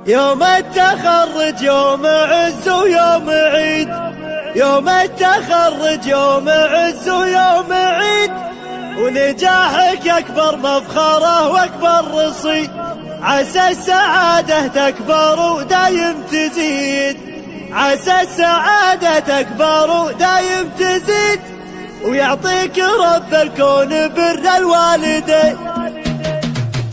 يوم التخرج يوم عز ويوم عيد، يوم التخرج يوم عز ويوم عيد، ونجاحك أكبر مفخرة وأكبر رصيد، عسى السعادة تكبر ودايم تزيد، عسى السعادة تكبر ودايم تزيد، ويعطيك رب الكون بر الوالدين.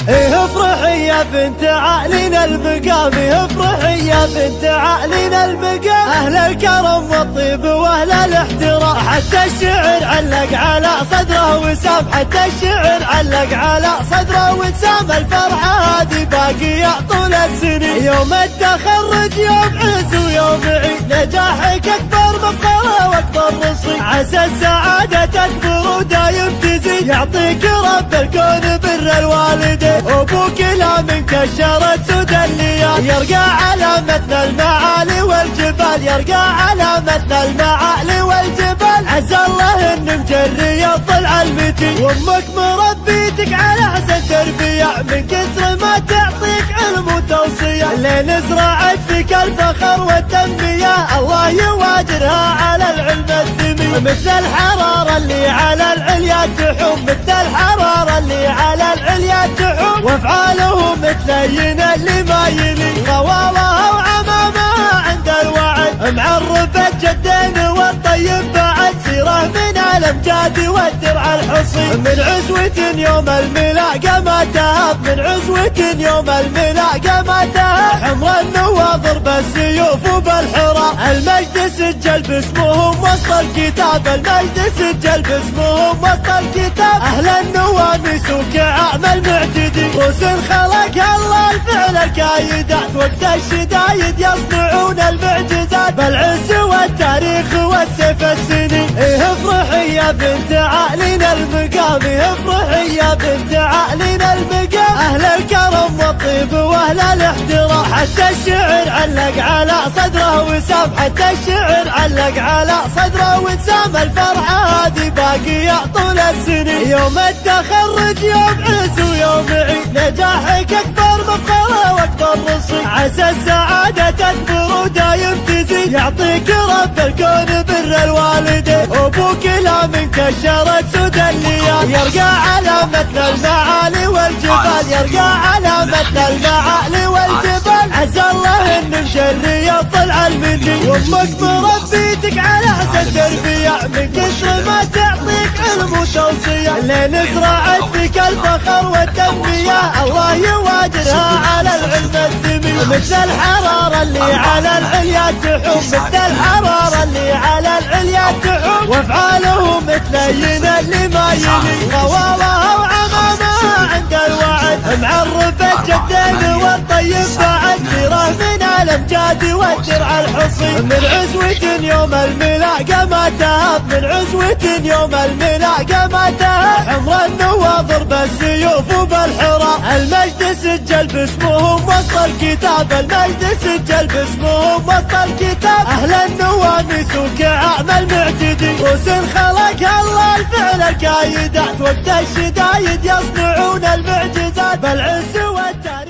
افرحي يا بنت عالين المقام، افرحي يا بنت عالين المقام، اهل الكرم والطيب واهل الاحترام، حتى الشعر علق على صدره وسام، حتى الشعر علق على صدره وسام، الفرحة هذه باقية طول السنين، يوم التخرج يوم عز ويوم عيد، نجاحك اكبر مفخرة واكبر رصيد، عسى السعادة تكبر ودايم تزيد، يعطيك رب الكون بر الوالدين، أبوك لا من كشرت سود الليال، يرقى على متن المعالي والجبال، يرقى على متن المعالي والجبال، عسى الله إن مجري الضلع المتين، وأمك مربيتك على أحسن تربية، من كثر ما تعطيك علم وتوصية، لين زرعت فيك الفخر والتنمية، الله يواجرها على العلم الثمين، مثل الحرارة اللي على العليا تحوم، مثل الحرارة اللي على العليا تحوم، وافعاله متلين اللي ما يلي، غواوها وعمامها عند الوعد، معرفة جدين والطيب بعد، سيره من الامجاد والدرع الحصين، من عزوة يوم الملاقى ما تهاب، من عزوة يوم الملاقى ما تهاب، حمر النواظر بالسيوف وبالحرام، المجد سجل باسمهم وسط الكتاب، المجد سجل باسمهم وسط الكتاب، اهل النواميس وكعام المعتدين، روس خلقها الله الفعل الكايدات، وقت الشدايد يصنعون المعجزات، بالعز والتاريخ والسيف السنين، افرحي يا بنت عالين المقام، افرحي يا بنت عالين المقام، اهل الكرم والطيب واهل الاحترام، حتى الشعر علق على صدره وسام، حتى الشعر علق على صدره وسام، الفرحة هذه باقية طول السنين، يوم التخرج يوم عز ويوم عيد، نجاحك اكبر مفخرة واكبر رصيد، عسى السعادة تكبر ودايم تزيد، يعطيك رب الكون بر الوالدين، ابوك لا من كشرت سود الليال، يرقى على متن المعالي والجبال، يرقى على متن المعالي والجبال، عسى الله ان مجري الضلع المتين، وامك مربيتك على احسن تربية، من كثر ما تعطيك علم وتوصية، لين زرعت فيك الفخر والتنمية، الله يواجرها على العلم الثمين، مثل الحرارة اللي على العليا تحوم، مثل الحرارة اللي على العليا تحوم، وافعاله متلين اللي ما يلي، غواوها وعمامها عند الوعد، معرفة جدين والطيب بعد، سيره من الامجاد والدرع الحصين، من عزوة يوم الملاقى ما تهاب، من عزوة يوم الملاقى ما تهاب، حمر النواظر بالسيوف وبالحرام، المجد سجل باسمهم وسط الكتاب، المجد سجل باسمهم وسط الكتاب، اهل النواميس وكعام المعتدين، روس خلقها الله الفعل الكايدات، وقت الشدايد يصنعون المعجزات، بالعز والتاريخ